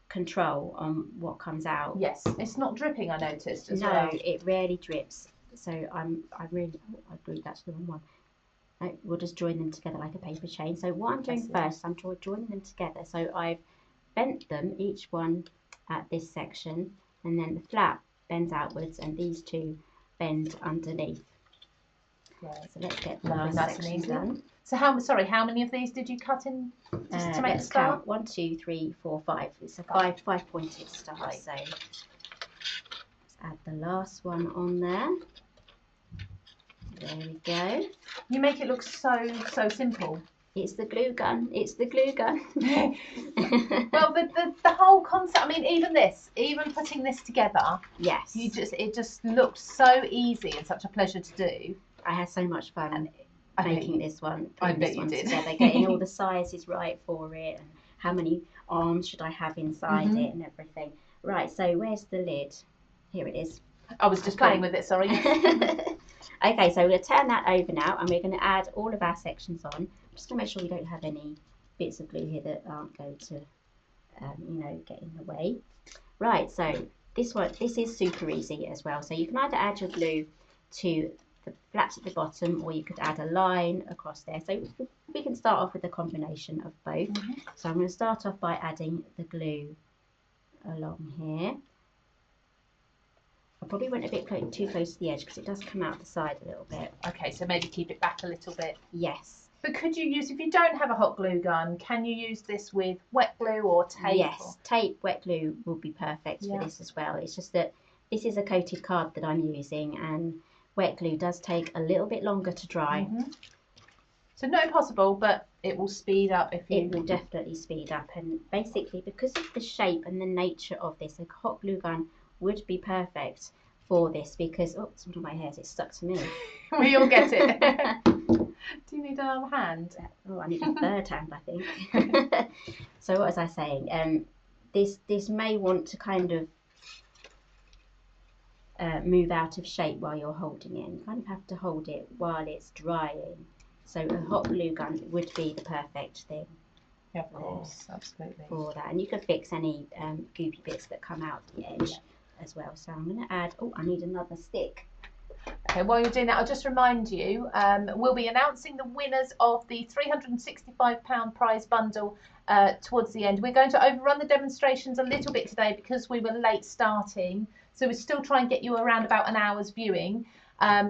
control on what comes out. Yes, it's not dripping. I noticed as well. No, it rarely drips. So I glued that to the wrong one. No, we'll just join them together like a paper chain. So what I'm doing first, I'm joining them together. So I've bent them, each one at this section, and then the flap bends outwards, and these two bend underneath. So let's get the last section done. So how many of these did you cut in just to make the star? Count. 1, 2, 3, 4, 5. It's a five-pointed star. So let's add the last one on there. There we go. You make it look so simple. It's the glue gun. It's the glue gun. Well, the whole concept. I mean, even putting this together. Yes. It just looked so easy and such a pleasure to do. I had so much fun making this one. I bet you did. Together, getting all the sizes right for it, and how many arms should I have inside it, and everything. Right. So where's the lid? Here it is. I was just playing with it. Sorry. Okay, so we're going to turn that over now, and we're going to add all of our sections on. I'm just going to make sure we don't have any bits of glue here that aren't going to, get in the way. Right, so this is super easy as well. So you can either add your glue to the flaps at the bottom, or you could add a line across there. So we can start off with a combination of both. So I'm going to start off by adding the glue along here. I probably went a bit too close to the edge because it does come out the side a little bit. Okay, so maybe keep it back a little bit. Yes. But could you use, if you don't have a hot glue gun, can you use this with wet glue or tape? Yes, tape, wet glue will be perfect for this as well. It's just that this is a coated card that I'm using, and wet glue does take a little bit longer to dry. So not impossible, but it will speed up if you... It will definitely speed up, and basically because of the shape and the nature of this, a hot glue gun would be perfect for this because, oh, it's one of my hairs, it's stuck to me. We all get it. Do you need another hand? Oh, I need a third hand, I think. So what was I saying? This may want to kind of move out of shape while you're holding it. And you kind of have to hold it while it's drying. So a hot glue gun would be the perfect thing. Yeah, of course, absolutely. For that. And you can fix any goopy bits that come out the edge as well. So I'm going to add, oh, I need another stick. Okay, while you're doing that, I'll just remind you, we'll be announcing the winners of the £365 prize bundle towards the end. We're going to overrun the demonstrations a little bit today because we were late starting. So we're still trying to get you around about an hour's viewing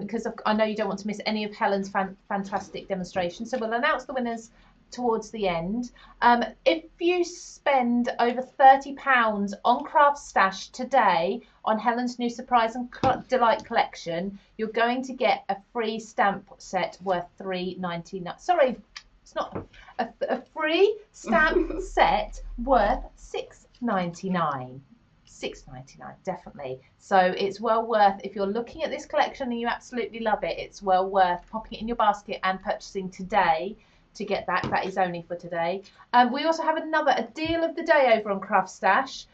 because I know you don't want to miss any of Helen's fantastic demonstrations. So we'll announce the winners towards the end. If you spend over £30 on CraftStash today on Helen's new Suprise Delight collection, you're going to get a free stamp set worth £3.99. Sorry, it's not a free stamp set worth £6.99. £6.99, definitely. So it's well worth, if you're looking at this collection and you absolutely love it, it's well worth popping it in your basket and purchasing today to get that. That is only for today. We also have a deal of the day over on CraftStash.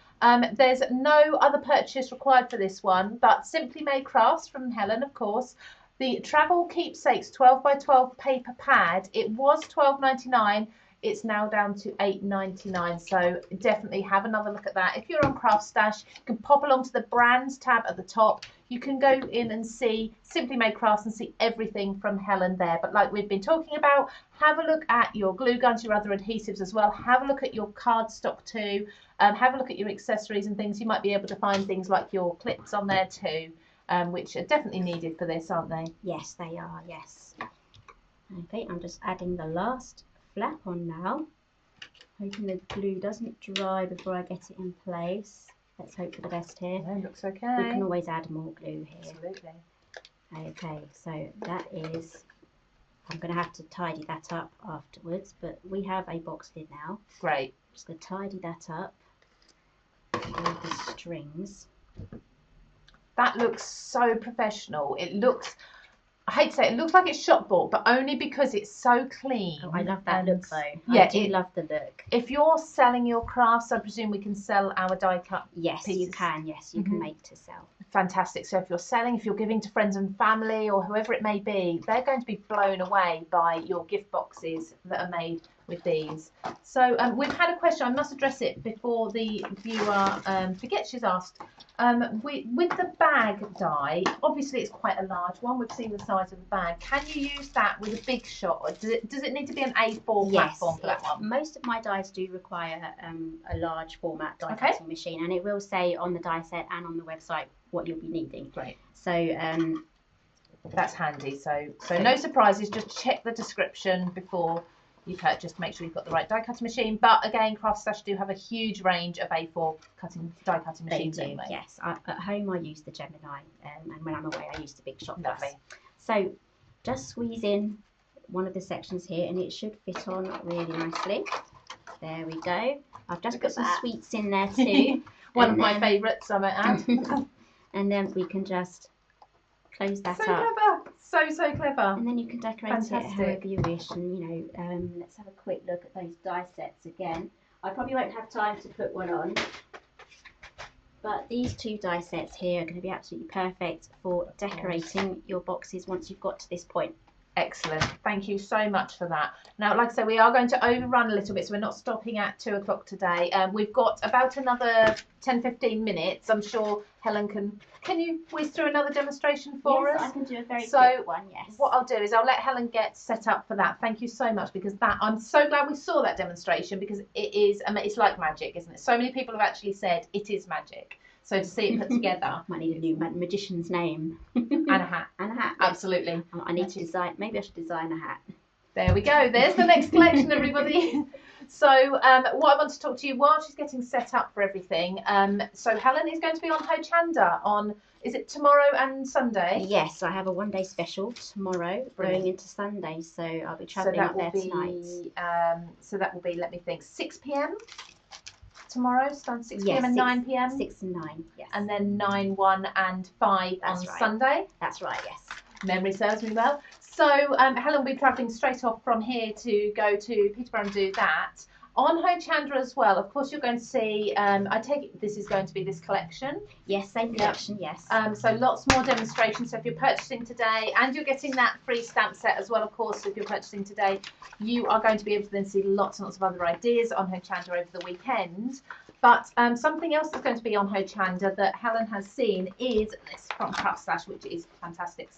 There's no other purchase required for this one, but Simply Made Crafts from Helen, of course. The Travel Keepsakes 12 by 12 paper pad, it was £12.99. It's now down to £8.99, so definitely have another look at that. If you're on CraftStash, you can pop along to the brands tab at the top. You can go in and see Simply Made Crafts and see everything from Helen there. But like we've been talking about, have a look at your glue guns, your other adhesives as well. Have a look at your cardstock too. Have a look at your accessories and things. You might be able to find things like your clips on there too, which are definitely needed for this, aren't they? Yes, they are, yes. Okay, I'm just adding the last flap on now, hoping the glue doesn't dry before I get it in place. Let's hope for the best here. Yeah, looks okay. We can always add more glue here. Absolutely. Okay, so that is, I'm going to have to tidy that up afterwards, but we have a box lid now. Great. Just going to tidy that up with the strings. That looks so professional. It looks, I hate to say it looks like it's shop bought, but only because it's so clean. Oh, I love that look though. Yeah, I do love the look. If you're selling your crafts, I presume we can sell our die cut Yes, pieces. you can. Yes, you can make to sell. Fantastic. So if you're selling, if you're giving to friends and family or whoever it may be, they're going to be blown away by your gift boxes that are made with these. So we've had a question. I must address it before the viewer forgets she's asked. With the bag die, obviously it's quite a large one. We've seen the size of the bag. Can you use that with a big shot, or does it need to be an A4 platform for that one? Most of my dies do require a large format die cutting machine, and it will say on the die set and on the website what you'll be needing. Great. So that's handy. So no surprises. Just check the description before you purchase to make sure you've got the right die cutting machine. But again, CraftStash do have a huge range of A4 die cutting machines. They do, yes. At home I use the Gemini, and when I'm away I use the Big Shot Lovely. Plus. So just squeeze in one of the sections here, and it should fit on really nicely. There we go. I've just put some sweets in there too. One of my favourites, I might add. And then we can just close that up. Clever. So clever. And then you can decorate it however you wish. And you know, let's have a quick look at those die sets again. I probably won't have time to put one on, but these 2 die sets here are going to be absolutely perfect for decorating your boxes once you've got to this point. Excellent. Thank you so much for that. Now, like I said, we are going to overrun a little bit, so we're not stopping at 2 o'clock today. We've got about another 10-15 minutes. I'm sure Helen can you whiz through another demonstration for us? Yes, I can do a very quick one, yes. What I'll do is I'll let Helen get set up for that. Thank you so much, because I'm so glad we saw that demonstration, because it's like magic, isn't it? So many people have actually said it is magic. So to see it put together. Might need a new magician's name. And a hat. And a hat. Absolutely. I need to design, maybe I should design a hat. There we go. There's the next collection, everybody. So what I want to talk to you while she's getting set up for everything. So Helen is going to be on Hochanda on, is it tomorrow and Sunday? Yes, I have a 1-day special tomorrow. Brilliant. Going into Sunday, so I'll be travelling up there tonight. So that will be, let me think, 6 p.m. tomorrow, starting 6 p.m. and 9 p.m. 6 and 9, yes. And then 9, 1 and 5 on Sunday. That's right, yes. Memory serves me well. So Helen will be travelling straight off from here to go to Peterborough and do that. On Hochanda as well, of course, you're going to see, I take it this is going to be this collection. Yes, same collection, yes. So lots more demonstrations. So if you're purchasing today, and you're getting that free stamp set as well, of course, if you're purchasing today, you are going to be able to then see lots and lots of other ideas on Hochanda over the weekend. But something else that's going to be on Hochanda that Helen has seen is this from CraftStash, which is fantastic.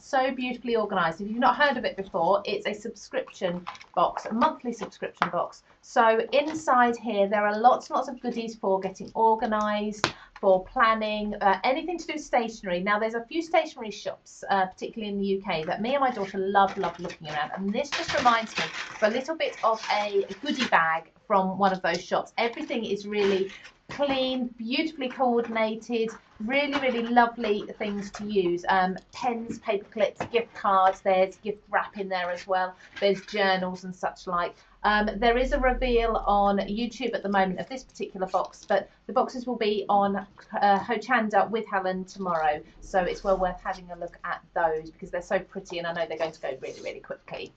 So beautifully organised. If you've not heard of it before, it's a subscription box, a monthly subscription box. So inside here, there are lots and lots of goodies for getting organised, for planning, anything to do with stationery. Now, there's a few stationery shops, particularly in the UK, that me and my daughter love looking around. And this just reminds me of a little bit of a goodie bag from one of those shops. Everything is really clean, beautifully coordinated, really lovely things to use. Pens, paper clips, gift cards, there's gift wrap in there as well. There's journals and such like. There is a reveal on YouTube at the moment of this particular box, but the boxes will be on Hochanda with Helen tomorrow. So it's well worth having a look at those because they're so pretty and I know they're going to go really quickly.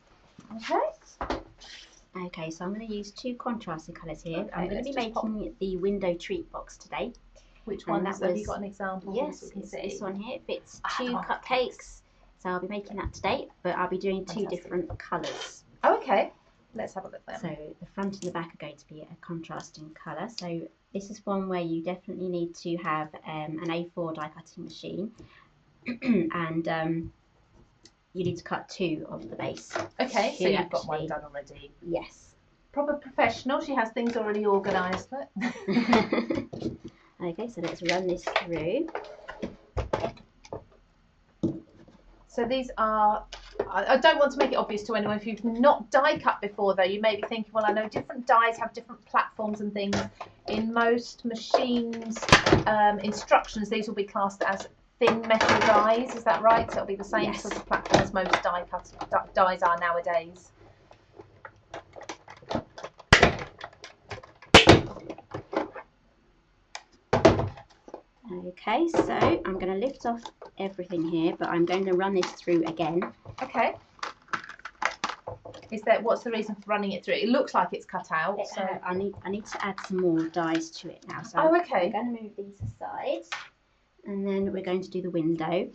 Okay. Okay, so I'm going to use 2 contrasting colours here. Okay, I'm going to be making the window treat box today. Which one? Have you got an example? Yes, it's this one here. It fits 2 cupcakes. So I'll be making that today, but I'll be doing 2 different colours. Oh, okay. Let's have a look then. So the front and the back are going to be a contrasting colour. So this is one where you definitely need to have an A4 die cutting machine and you need to cut 2 of the base. Okay, so you've got one done already. Yes. Proper professional. She has things already organised. Okay, so let's run this through. So these are, I don't want to make it obvious to anyone if you've not die cut before though, you may be thinking, well, I know different dies have different platforms and things. In most machines instructions, these will be classed as thin metal dies, is that right? So it'll be the same sort of platform as most dies are nowadays. Okay, so I'm going to lift off everything here, but I'm going to run this through again. Okay. What's the reason for running it through? It looks like it's cut out. So I need to add some more dies to it now. So okay. I'm going to move these aside, and then we're going to do the window. I'm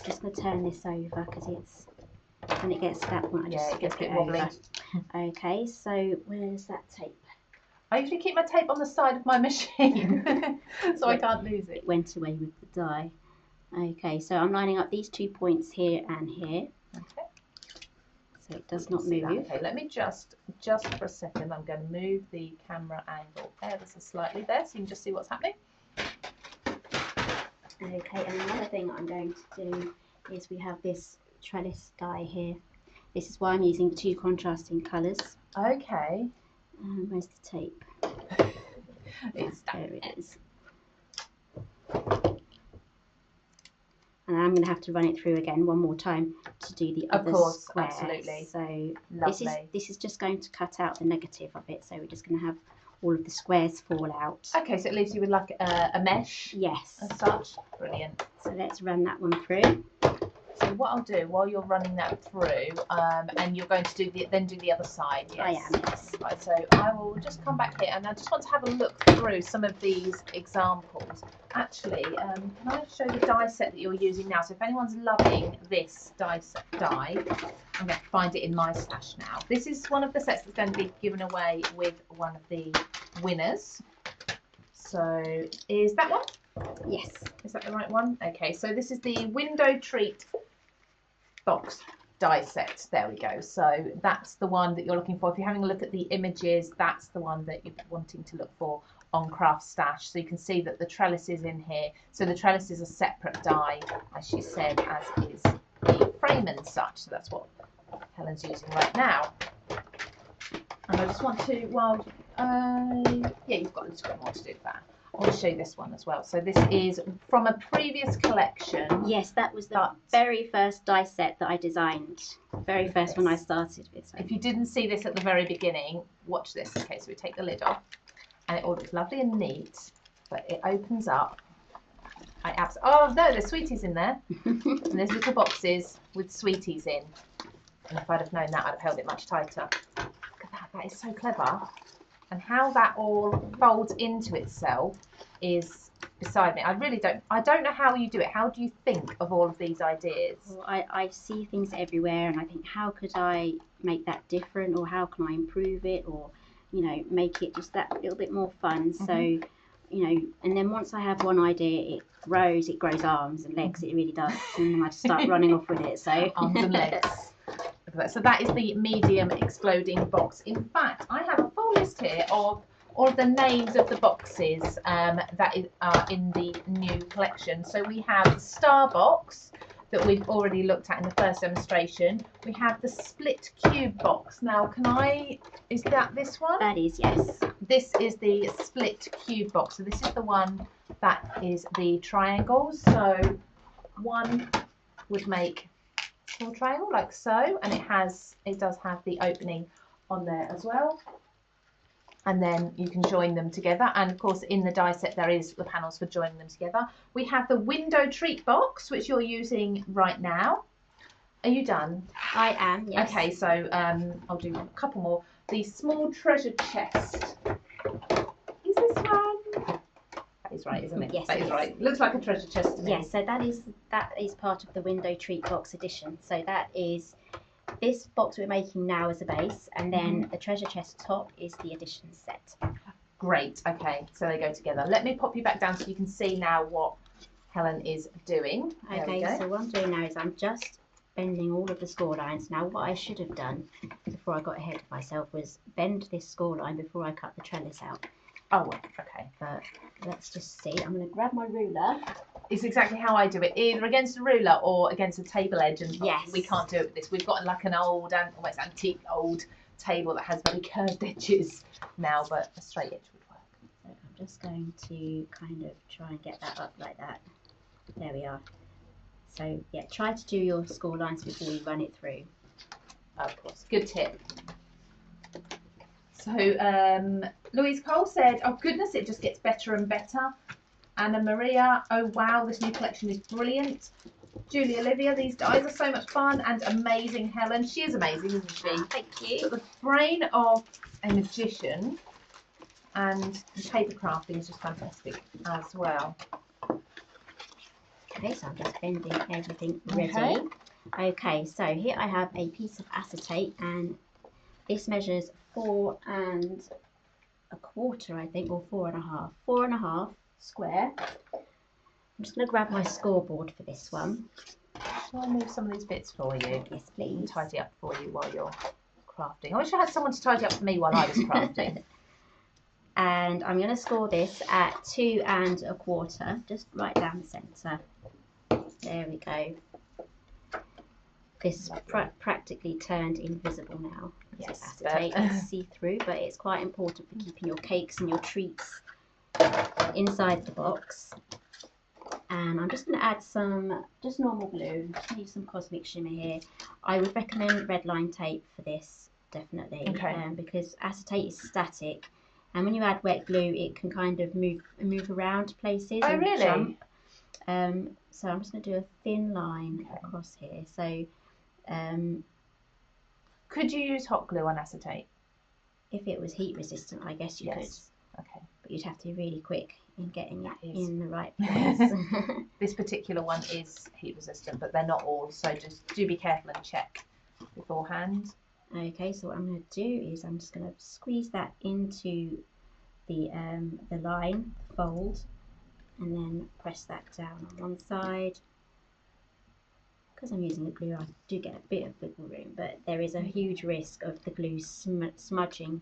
just going to turn this over because when it gets to that point, I just gets a bit wobbly. Okay, so where's that tape? I usually keep my tape on the side of my machine so I can't lose it. It went away with the die. Okay, so I'm lining up these 2 points here and here. Okay. So it does not move. Okay, let me just for a second, I'm going to move the camera angle ever so slightly there so you can just see what's happening. Okay, and another thing I'm going to do is we have this trellis die here. This is why I'm using 2 contrasting colours. Okay. Where's the tape? There it is. And I'm going to have to run it through again one more time to do the other square. Absolutely. So Lovely. this is just going to cut out the negative of it. So we're just going to have all of the squares fall out. Okay, so it leaves you with like a mesh. Yes. As such. Brilliant. So let's run that one through. So what I'll do while you're running that through, and you're going to do the other side. Yes. I am. Yes. Right. So I will just come back here, and I just want to have a look through some of these examples. Actually, can I show the die set that you're using now? So if anyone's loving this die, I'm going to find it in my stash now. This is one of the sets that's going to be given away with one of the winners. So is that one? Yes. Is that the right one? Okay, so this is the window treat box die set. There we go. So that's the one that you're looking for. If you're having a look at the images, that's the one that you're wanting to look for on CraftStash. So you can see that the trellis is in here. So the trellis is a separate die, as she said, as is the frame and such. So that's what Helen's using right now. And I just want to, well, yeah, you've got a little bit more to do with that. I want to show you this one as well. So this is from a previous collection. Yes, that was the very first die set that I designed. Very first one I started with. So. If you didn't see this at the very beginning, watch this. Okay, so we take the lid off, and it all looks lovely and neat, but it opens up. Oh no, there's sweeties in there, and there's little boxes with sweeties in. And if I'd have known that, I'd have held it much tighter. Look at that. That is so clever. And how that all folds into itself is beside me. I don't know how you do it. How do you think of all of these ideas? Well, I see things everywhere, and I think, how could I make that different, or how can I improve it, or, you know, make it just that little bit more fun. So, you know, and then once I have one idea, it grows arms and legs. It really does. And then I just start running off with it. So arms and legs. So that is the medium exploding box. In fact, I have a full list here of all of the names of the boxes that are in the new collection. So we have the star box that we've already looked at in the first demonstration. We have the split cube box. Now, is that this one? That is, yes. This is the split cube box. So this is the one that is the triangles. So one would make a triangle like so, and it does have the opening on there as well. And then you can join them together, and of course in the die set there is the panels for joining them together. We have the window treat box, which you're using right now. Are you done? I am, yes. Okay, so I'll do a couple more. The small treasure chest. Is this one? That is right, isn't it? Yes, that is right. Looks like a treasure chest to me. Yes, so that is part of the window treat box edition. So that is this box we're making now as a base, and then the treasure chest top is the edition set. Great. Okay, so they go together. Let me pop you back down so you can see now what Helen is doing. Okay, so what I'm doing now is I'm just bending all of the score lines. Now, what I should have done before I got ahead of myself was bend this score line before I cut the trellis out. Oh, okay. But let's just see. I'm going to grab my ruler. It's exactly how I do it, either against a ruler or against a table edge. And yes, we can't do it with this. We've got like an old, almost antique old table that has very curved edges now, but a straight edge would work. So I'm just going to kind of try and get that up like that. There we are. So yeah, try to do your score lines before you run it through. Of course, good tip. So Louise Cole said, oh goodness, it just gets better and better. Anna Maria, oh wow, this new collection is brilliant. Julie Olivia, these dies are so much fun and amazing. Helen, she is amazing, isn't she? Thank you. Got the brain of a magician, and paper crafting is just fantastic as well. Okay, so I'm just bending everything ready. Okay, so here I have a piece of acetate, and this measures 4 1/4, I think, or 4 1/2. 4 1/2 square. I'm just going to grab my scoreboard for this one. Shall I move some of these bits for you? Yes, please. And tidy up for you while you're crafting. I wish I had someone to tidy up for me while I was crafting. And I'm going to score this at 2 1/4, just right down the centre. There we go. This practically turned invisible now. Yes, acetate is see-through, but it's quite important for keeping your cakes and your treats inside the box. And I'm just going to add some just normal glue. Just need some Cosmic Shimmer here. I would recommend red line tape for this, definitely, because acetate is static, and when you add wet glue, it can kind of move around places and jump. So I'm just going to do a thin line across here. So, could you use hot glue on acetate? If it was heat resistant, I guess you could. Okay. But you'd have to be really quick in getting it in the right place. This particular one is heat resistant, but they're not all, so just do be careful and check beforehand. Okay, so what I'm going to do is I'm just going to squeeze that into the line, fold, and then press that down on one side. Because I'm using the glue, I do get a bit of wiggle room, but there is a huge risk of the glue smudging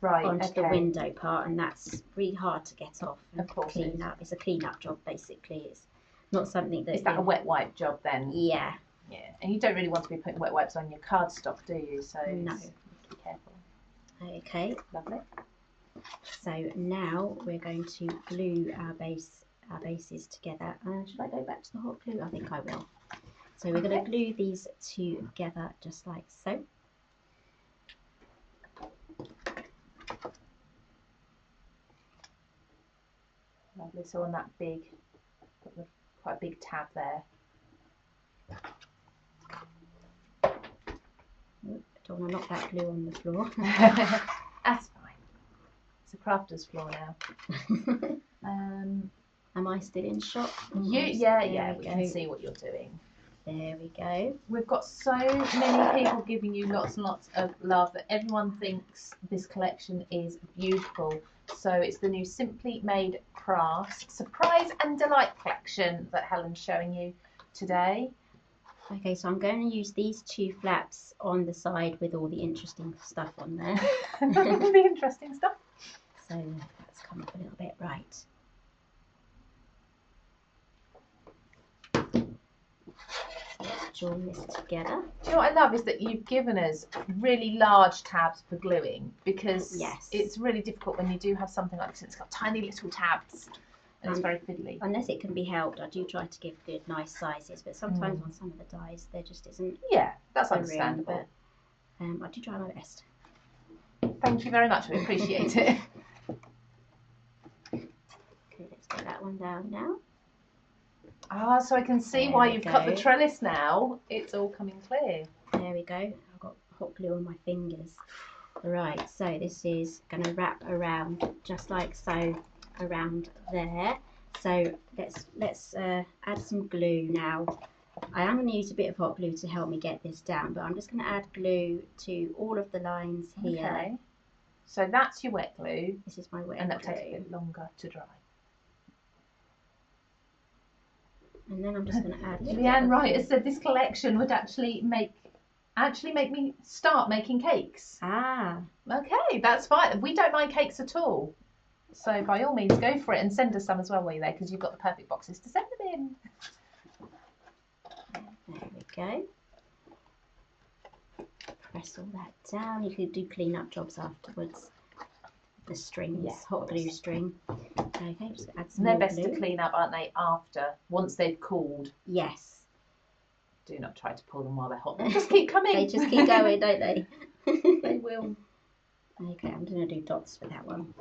onto the window part, and that's really hard to get off and clean up. It's a clean up job, basically. It's not something that... Is that a wet wipe job then? Yeah. Yeah, and you don't really want to be putting wet wipes on your cardstock, do you? So no. Be careful. Okay. Lovely. So now we're going to glue our bases together. Should I go back to the hot glue? I think I will. So we're going to glue these together just like so. Lovely. So on that quite a big tab there. Don't want to knock that glue on the floor. That's fine. It's a crafter's floor now. Am I still in shot? Yeah, we can see what you're doing. There we go. We've got so many people giving you lots and lots of love that everyone thinks this collection is beautiful. So it's the new Simply Made Crafts Surprise and Delight collection that Helen's showing you today. Okay, so I'm going to use these two flaps on the side with all the interesting stuff on there. The interesting stuff. So that's come up a little bit, right. Let's join this together. Do you know what I love is that you've given us really large tabs for gluing, because it's really difficult when you do have something like this. It's got tiny little tabs and it's very fiddly. Unless it can be helped, I do try to give good, nice sizes, but sometimes on some of the dies there just isn't. Yeah, that's understandable. But I do try my best. Thank you very much. We appreciate it. Okay, let's get that one down now. Ah, so I can see why you've cut the trellis now. It's all coming clear. There we go. I've got hot glue on my fingers. Right, so this is going to wrap around just like so around there. So let's add some glue now. I am going to use a bit of hot glue to help me get this down, but I'm just going to add glue to all of the lines here. Okay. So that's your wet glue. This is my wet glue. And that'll take a bit longer to dry. And then I'm just going to add. Leanne Wright has said this collection would actually make me start making cakes. Ah. Okay, that's fine. We don't mind cakes at all. So by all means, go for it and send us some as well while you're there, because you've got the perfect boxes to send them in. There we go. Press all that down. You could do clean up jobs afterwards. The strings, hot glue string. Okay, just add some more glue. They're best to clean up, aren't they, after, once they've cooled? Yes. Do not try to pull them while they're hot. They just keep coming. They just keep going, don't they? They will. Okay, I'm going to do dots for that one.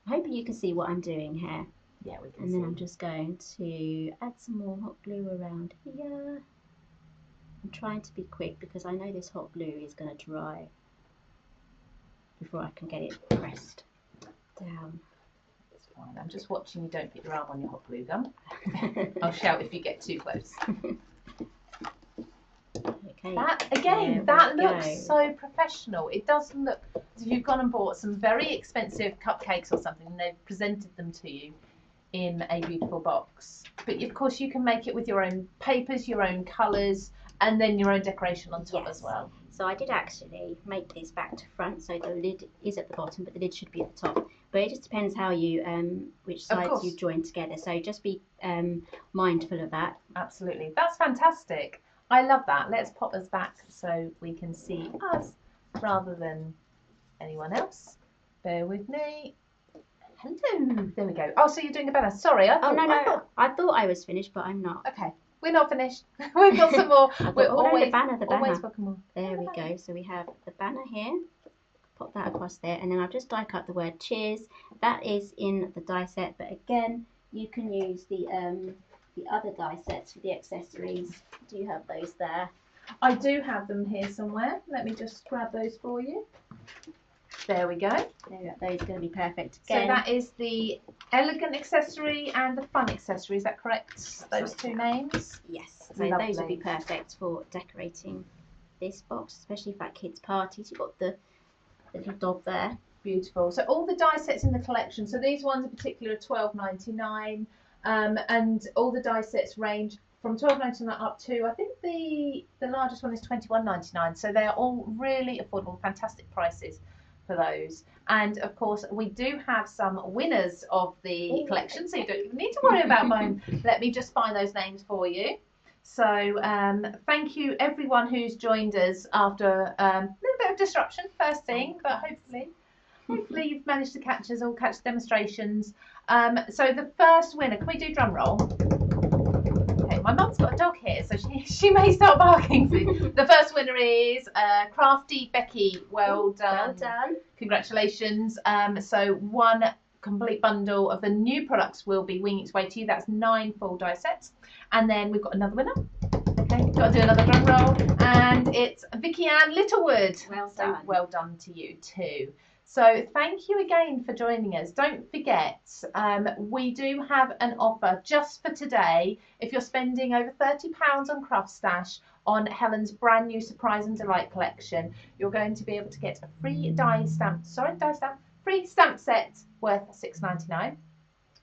I'm hoping you can see what I'm doing here. Yeah, we can see. And then I'm just going to add some more hot glue around here. I'm trying to be quick because I know this hot glue is going to dry before I can get it pressed down. It's fine. I'm just watching you don't put your arm on your hot glue gun. I'll shout if you get too close. Okay. That looks so professional. It does look as if you've gone and bought some very expensive cupcakes or something and they've presented them to you in a beautiful box. But of course you can make it with your own papers, your own colours, and then your own decoration on top as well. So I did actually make this back to front, so the lid is at the bottom, but the lid should be at the top. But it just depends how you, which sides you join together. So just be mindful of that. Absolutely, that's fantastic. I love that. Let's pop us back so we can see us rather than anyone else. Bear with me. Hello. There we go. Oh, so you're doing a banner. Sorry, I Oh, thought, I thought I was finished, but I'm not. Okay, we're not finished. We've got some more. We're always, the banner. always welcome more. There we go. So we have the banner here. Pop that across there, and then I've just die cut the word cheers. That is in the die set, but again, you can use the other die sets for the accessories. Do you have those there? I do have them here somewhere. Let me just grab those for you. There we go. Those are going to be perfect. Again. So that is the elegant accessory and the fun accessory. Is that correct? Those two names? Yes. So Lovely. Those would be perfect for decorating this box, especially for kids' parties. You've got the little dog there. Beautiful. So all the die sets in the collection. So these ones in particular are $12.99, and all the die sets range from $12.99 up to, I think the largest one is $21.99. So they are all really affordable, fantastic prices for those. And of course, we do have some winners of the collection, so you don't even need to worry about mine. Let me just find those names for you. So thank you everyone who's joined us after a little bit of disruption first thing, but hopefully you've managed to catch us all, catch the demonstrations. So the first winner, can we do drum roll? Okay, my mum's got a dog here, so she may start barking soon. The first winner is Crafty Becky. Well done. Well done. Congratulations. So one complete bundle of the new products will be winging its way to you. That's 9 full die sets. And then we've got another winner. Okay, got to do another drum roll. And it's Vicky Ann Littlewood. Well done. So well done to you too. So thank you again for joining us. Don't forget, we do have an offer just for today. If you're spending over £30 on CraftStash on Helen's brand new Suprise and Delight collection, you're going to be able to get a free free stamp set worth $6.99.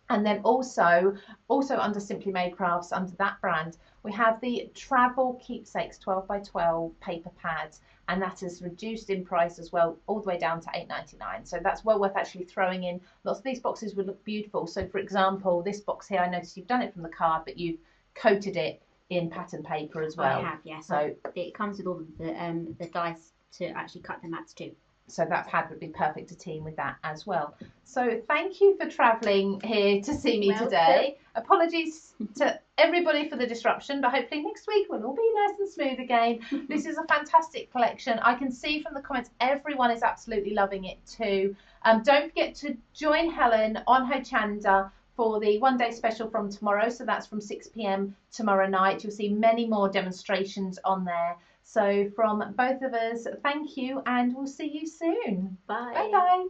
And then also under Simply Made Crafts, under that brand, we have the Travel Keepsakes 12x12 paper pads, and that has reduced in price as well, all the way down to $8.99. So that's well worth actually throwing in. Lots of these boxes would look beautiful. So for example, this box here, I noticed you've done it from the card, but you've coated it in pattern paper as well. I have, yes. So it comes with all the dice to actually cut the mats too. So that pad would be perfect to team with that as well. So thank you for travelling here to see me today. Apologies to everybody for the disruption, but hopefully next week we'll all be nice and smooth again. This is a fantastic collection. I can see from the comments everyone is absolutely loving it too. Don't forget to join Helen on her chanda for the one-day special from tomorrow. So that's from 6 p.m. tomorrow night. You'll see many more demonstrations on there. So from both of us, thank you, and we'll see you soon. Bye. Bye-bye.